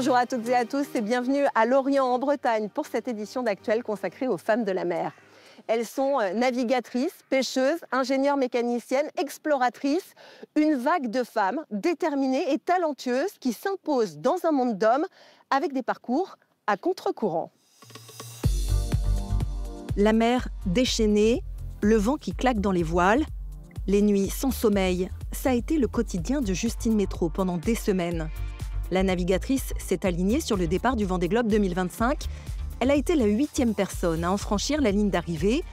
Bonjour à toutes et à tous et bienvenue à Lorient en Bretagne pour cette édition d'Actuel consacrée aux femmes de la mer. Elles sont navigatrices, pêcheuses, ingénieures mécaniciennes, exploratrices, une vague de femmes déterminées et talentueuses qui s'imposent dans un monde d'hommes avec des parcours à contre-courant. La mer déchaînée, le vent qui claque dans les voiles, les nuits sans sommeil, ça a été le quotidien de Justine Métraux pendant des semaines. La navigatrice s'est alignée sur le départ du Vendée Globe 2025. Elle a été la 8e personne à en franchir la ligne d'arrivée,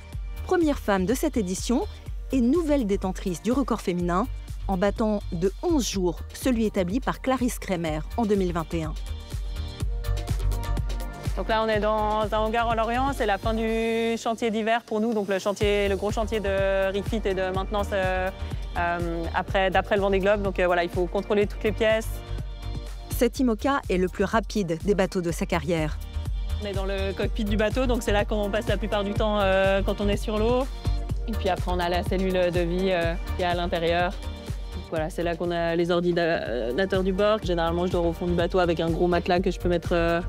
première femme de cette édition et nouvelle détentrice du record féminin, en battant de 11 jours celui établi par Clarisse Kremer en 2021. Donc là, on est dans un hangar en Lorient, c'est la fin du chantier d'hiver pour nous, donc le gros chantier de refit et de maintenance d'après le Vendée Globe. Donc voilà, il faut contrôler toutes les pièces. Cet IMOCA est le plus rapide des bateaux de sa carrière. On est dans le cockpit du bateau, donc c'est là qu'on passe la plupart du temps quand on est sur l'eau. Et puis après, on a la cellule de vie qui est à l'intérieur. Voilà, c'est là qu'on a les ordinateurs du bord. Généralement, je dors au fond du bateau avec un gros matelas que je peux mettre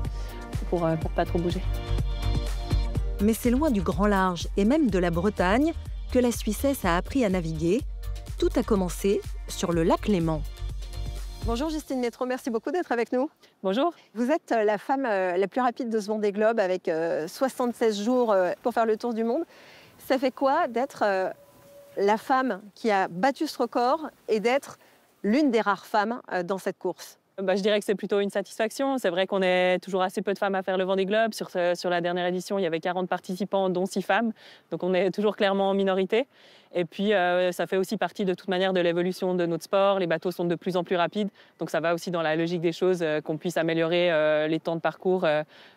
pour pas trop bouger. Mais c'est loin du grand large et même de la Bretagne que la Suissesse a appris à naviguer. Tout a commencé sur le lac Léman. Bonjour Justine Métraux, merci beaucoup d'être avec nous. Bonjour. Vous êtes la femme la plus rapide de ce Vendée Globe avec 76 jours pour faire le tour du monde. Ça fait quoi d'être la femme qui a battu ce record et d'être l'une des rares femmes dans cette course ? Je dirais que c'est plutôt une satisfaction. C'est vrai qu'on est toujours assez peu de femmes à faire le Vendée Globe. Sur la dernière édition, il y avait 40 participants, dont 6 femmes. Donc on est toujours clairement en minorité. Et puis ça fait aussi partie de toute manière de l'évolution de notre sport. Les bateaux sont de plus en plus rapides. Donc ça va aussi dans la logique des choses qu'on puisse améliorer les temps de parcours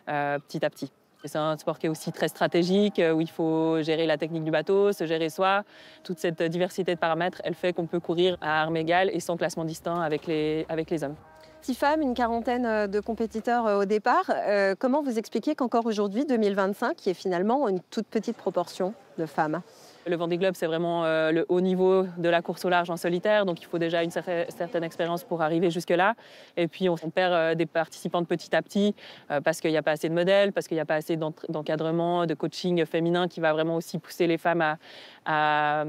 petit à petit. C'est un sport qui est aussi très stratégique, où il faut gérer la technique du bateau, se gérer soi. Toute cette diversité de paramètres, elle fait qu'on peut courir à armes égales et sans classement distinct avec les hommes. 6 femmes, une quarantaine de compétiteurs au départ. Comment vous expliquez qu'encore aujourd'hui, 2025, il y ait finalement une toute petite proportion de femmes ? Le Vendée Globe, c'est vraiment le haut niveau de la course au large en solitaire, donc il faut déjà une certaine expérience pour arriver jusque-là. Et puis on perd des participantes petit à petit parce qu'il n'y a pas assez de modèles, parce qu'il n'y a pas assez d'encadrement, de coaching féminin qui va vraiment aussi pousser les femmes à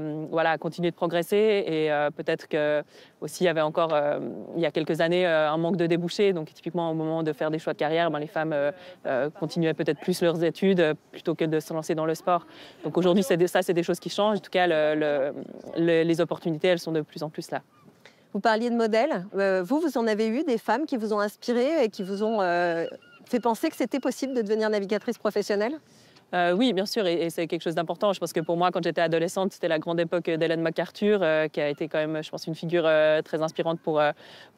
continuer de progresser. Et peut-être que aussi il y avait encore, il y a quelques années, un manque de débouchés. Donc typiquement au moment de faire des choix de carrière, les femmes continuaient peut-être plus leurs études plutôt que de se lancer dans le sport. Donc aujourd'hui, c'est des choses qui changent. En tout cas, les opportunités, elles sont de plus en plus là. Vous parliez de modèles. Vous en avez eu des femmes qui vous ont inspiré et qui vous ont fait penser que c'était possible de devenir navigatrice professionnelle ? Oui, bien sûr, et c'est quelque chose d'important. Je pense que pour moi, quand j'étais adolescente, c'était la grande époque d'Ellen MacArthur, qui a été quand même, je pense, une figure très inspirante pour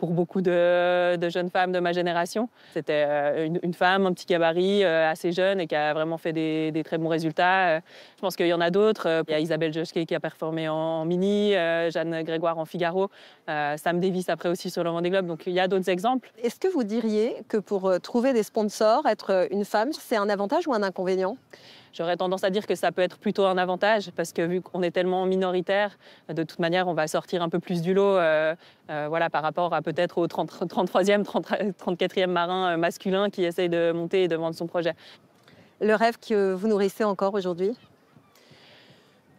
beaucoup de jeunes femmes de ma génération. C'était une femme, un petit gabarit, assez jeune et qui a vraiment fait des très bons résultats. Je pense qu'il y en a d'autres. Il y a Isabelle Joschke qui a performé en mini, Jeanne Grégoire en Figaro, Sam Davis après aussi sur le Vendée Globe. Donc il y a d'autres exemples. Est-ce que vous diriez que pour trouver des sponsors, être une femme, c'est un avantage ou un inconvénient ? J'aurais tendance à dire que ça peut être plutôt un avantage parce que vu qu'on est tellement minoritaire, de toute manière, on va sortir un peu plus du lot par rapport à peut-être au 33e, 34e marin masculin qui essaye de monter et de vendre son projet. Le rêve que vous nourrissez encore aujourd'hui ?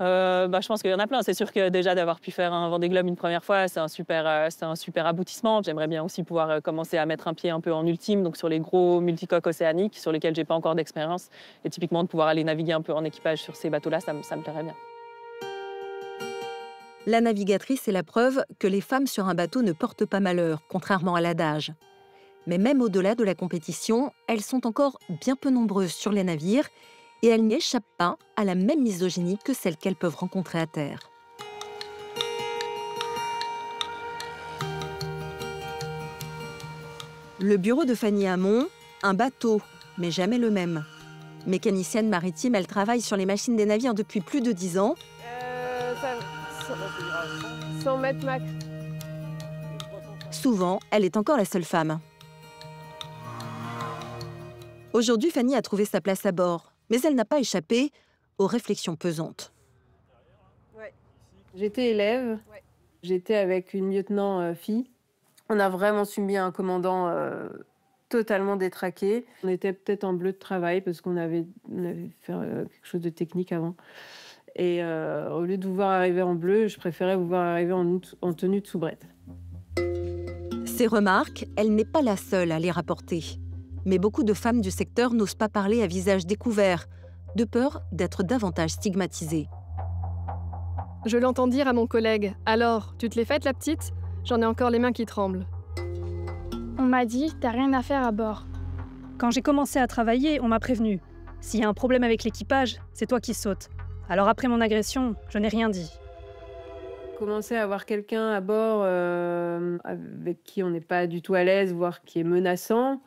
Je pense qu'il y en a plein. C'est sûr que déjà d'avoir pu faire un Vendée Globe une première fois, c'est un super aboutissement. J'aimerais bien aussi pouvoir commencer à mettre un pied un peu en ultime, donc sur les gros multicoques océaniques sur lesquels j'ai pas encore d'expérience. Et typiquement de pouvoir aller naviguer un peu en équipage sur ces bateaux-là, ça me plairait bien. La navigatrice est la preuve que les femmes sur un bateau ne portent pas malheur, contrairement à l'adage. Mais même au-delà de la compétition, elles sont encore bien peu nombreuses sur les navires et elles n'y échappent pas à la même misogynie que celles qu'elles peuvent rencontrer à terre. Le bureau de Fanny Hamon, un bateau, mais jamais le même. Mécanicienne maritime, elle travaille sur les machines des navires depuis plus de 10 ans. 100 mètres max. Souvent, elle est encore la seule femme. Aujourd'hui, Fanny a trouvé sa place à bord. Mais elle n'a pas échappé aux réflexions pesantes. Ouais. J'étais élève, j'étais avec une lieutenant fille. On a vraiment subi un commandant totalement détraquée. On était peut-être en bleu de travail parce qu'on avait fait quelque chose de technique avant. Et au lieu de vous voir arriver en bleu, je préférais vous voir arriver en tenue de soubrette. Ces remarques, elle n'est pas la seule à les rapporter. Mais beaucoup de femmes du secteur n'osent pas parler à visage découvert, de peur d'être davantage stigmatisées. Je l'entends dire à mon collègue « Alors, tu te l'es faite la petite ? J'en ai encore les mains qui tremblent. » On m'a dit « T'as rien à faire à bord. » Quand j'ai commencé à travailler, on m'a prévenu. S'il y a un problème avec l'équipage, c'est toi qui sautes. Alors après mon agression, je n'ai rien dit. Commencer à avoir quelqu'un à bord avec qui on n'est pas du tout à l'aise, voire qui est menaçant,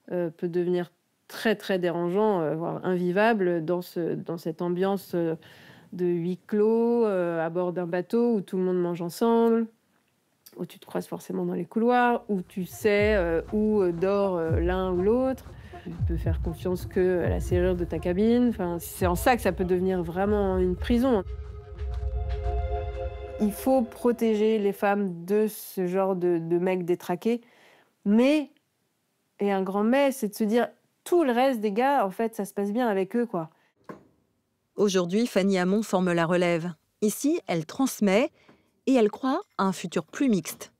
peut devenir très très dérangeant, voire invivable dans cette ambiance de huis clos, à bord d'un bateau où tout le monde mange ensemble, où tu te croises forcément dans les couloirs, où tu sais où dort l'un ou l'autre. Tu peux faire confiance qu'à la serrure de ta cabine. Enfin, c'est en ça que ça peut devenir vraiment une prison. Il faut protéger les femmes de ce genre de mecs détraqués. Mais, et un grand mais, c'est de se dire, tout le reste des gars, en fait, ça se passe bien avec eux, quoi. Aujourd'hui, Fanny Hamon forme la relève. Ici, elle transmet et elle croit à un futur plus mixte.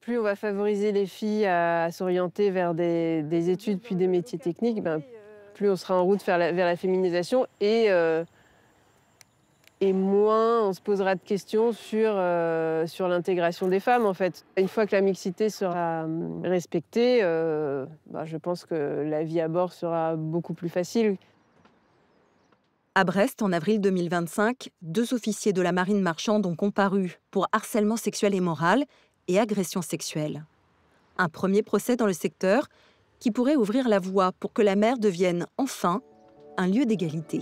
Plus on va favoriser les filles à s'orienter vers des études puis des métiers techniques, plus on sera en route vers la féminisation et moins on se posera de questions sur l'intégration des femmes, en fait. Une fois que la mixité sera respectée, je pense que la vie à bord sera beaucoup plus facile. À Brest, en avril 2025, 2 officiers de la marine marchande ont comparu pour harcèlement sexuel et moral et agression sexuelle. Un premier procès dans le secteur qui pourrait ouvrir la voie pour que la mer devienne enfin un lieu d'égalité.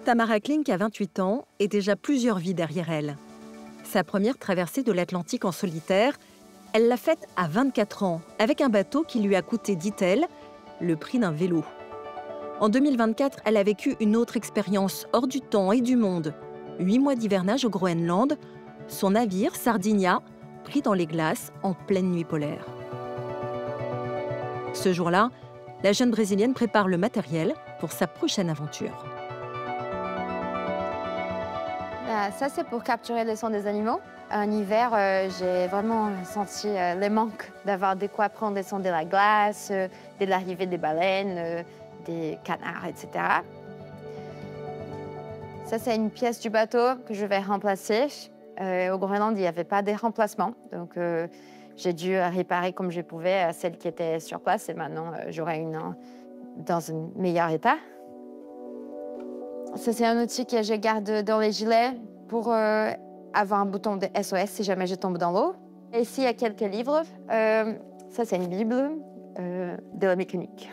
Tamara Klink a 28 ans et déjà plusieurs vies derrière elle. Sa première traversée de l'Atlantique en solitaire, elle l'a faite à 24 ans, avec un bateau qui lui a coûté, dit-elle, le prix d'un vélo. En 2024, elle a vécu une autre expérience hors du temps et du monde. 8 mois d'hivernage au Groenland, son navire, Sardinia, pris dans les glaces en pleine nuit polaire. Ce jour-là, la jeune Brésilienne prépare le matériel pour sa prochaine aventure. Ça, c'est pour capturer le son des animaux. En hiver, j'ai vraiment senti le manque d'avoir de quoi prendre le son de la glace, de l'arrivée des baleines, des canards, etc. Ça, c'est une pièce du bateau que je vais remplacer. Au Groenland, il n'y avait pas de remplacement. Donc, j'ai dû réparer comme je pouvais celle qui était sur place. Et maintenant, j'aurai une dans un meilleur état. Ça, c'est un outil que je garde dans les gilets pour avoir un bouton de SOS si jamais je tombe dans l'eau. Et ici, il y a quelques livres. Ça, c'est une Bible de la mécanique.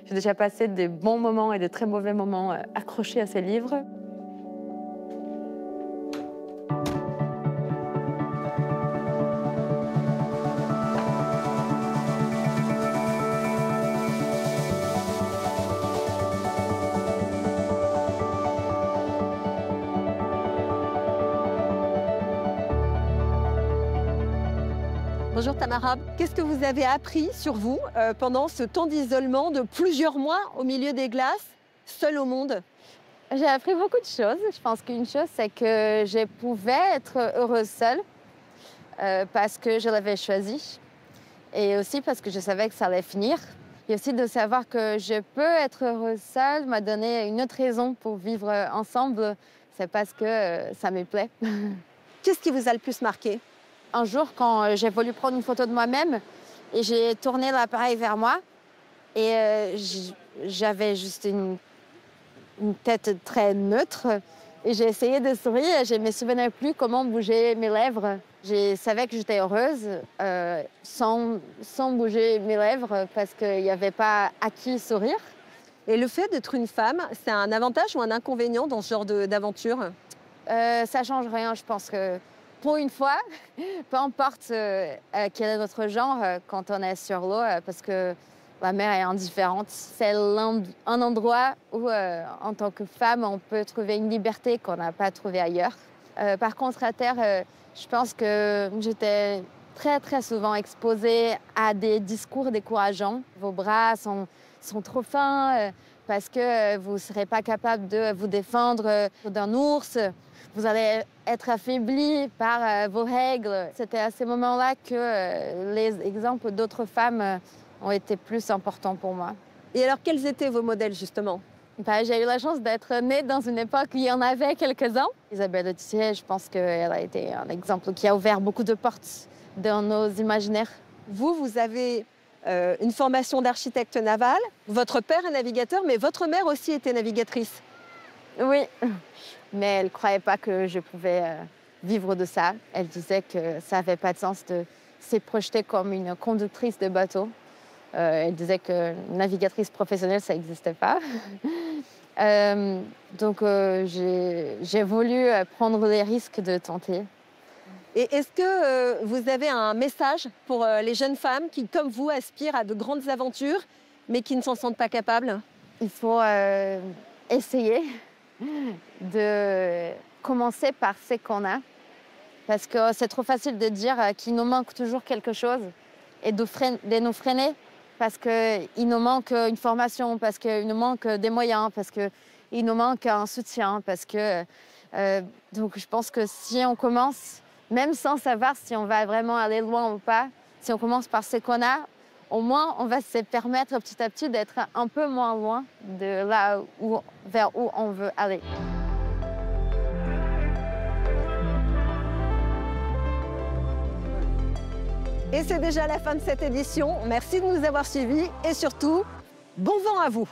J'ai déjà passé de bons moments et de très mauvais moments accrochés à ces livres. Bonjour Tamara, qu'est-ce que vous avez appris sur vous pendant ce temps d'isolement de plusieurs mois au milieu des glaces, seule au monde? J'ai appris beaucoup de choses. Je pense qu'une chose, c'est que je pouvais être heureuse seule parce que je l'avais choisi et aussi parce que je savais que ça allait finir. Et aussi de savoir que je peux être heureuse seule m'a donné une autre raison pour vivre ensemble. C'est parce que ça me plaît. Qu'est-ce qui vous a le plus marqué? Un jour, quand j'ai voulu prendre une photo de moi-même, et j'ai tourné l'appareil vers moi, et j'avais juste une tête très neutre, et j'ai essayé de sourire, et je ne me souvenais plus comment bouger mes lèvres. Je savais que j'étais heureuse sans bouger mes lèvres, parce qu'il n'y avait pas à qui sourire. Et le fait d'être une femme, c'est un avantage ou un inconvénient dans ce genre d'aventure? Ça ne change rien, je pense que pour une fois, peu importe quel est notre genre quand on est sur l'eau, parce que la mer est indifférente. C'est un endroit où, en tant que femme, on peut trouver une liberté qu'on n'a pas trouvée ailleurs. Par contre, à terre, je pense que j'étais très, très souvent exposée à des discours décourageants. Vos bras sont trop fins parce que vous ne serez pas capable de vous défendre d'un ours. Vous allez être affaibli par vos règles. C'était à ces moments-là que les exemples d'autres femmes ont été plus importants pour moi. Et alors, quels étaient vos modèles, justement? J'ai eu la chance d'être née dans une époque où il y en avait quelques-uns. Isabelle Autissier, je pense qu'elle a été un exemple qui a ouvert beaucoup de portes dans nos imaginaires. Vous avez une formation d'architecte naval. Votre père est navigateur, mais votre mère aussi était navigatrice. Oui, mais elle ne croyait pas que je pouvais vivre de ça. Elle disait que ça n'avait pas de sens de se projeter comme une conductrice de bateau. Elle disait que navigatrice professionnelle, ça n'existait pas. Donc, j'ai voulu prendre les risques de tenter. Et est-ce que vous avez un message pour les jeunes femmes qui, comme vous, aspirent à de grandes aventures, mais qui ne s'en sentent pas capables? Il faut essayer de commencer par ce qu'on a. Parce que c'est trop facile de dire qu'il nous manque toujours quelque chose et de nous freiner. Parce qu'il nous manque une formation, parce qu'il nous manque des moyens, parce qu'il nous manque un soutien. Donc je pense que si on commence, même sans savoir si on va vraiment aller loin ou pas, si on commence par ce qu'on a, au moins on va se permettre petit à petit d'être un peu moins loin de là vers où on veut aller. Et c'est déjà la fin de cette édition. Merci de nous avoir suivis et surtout, bon vent à vous!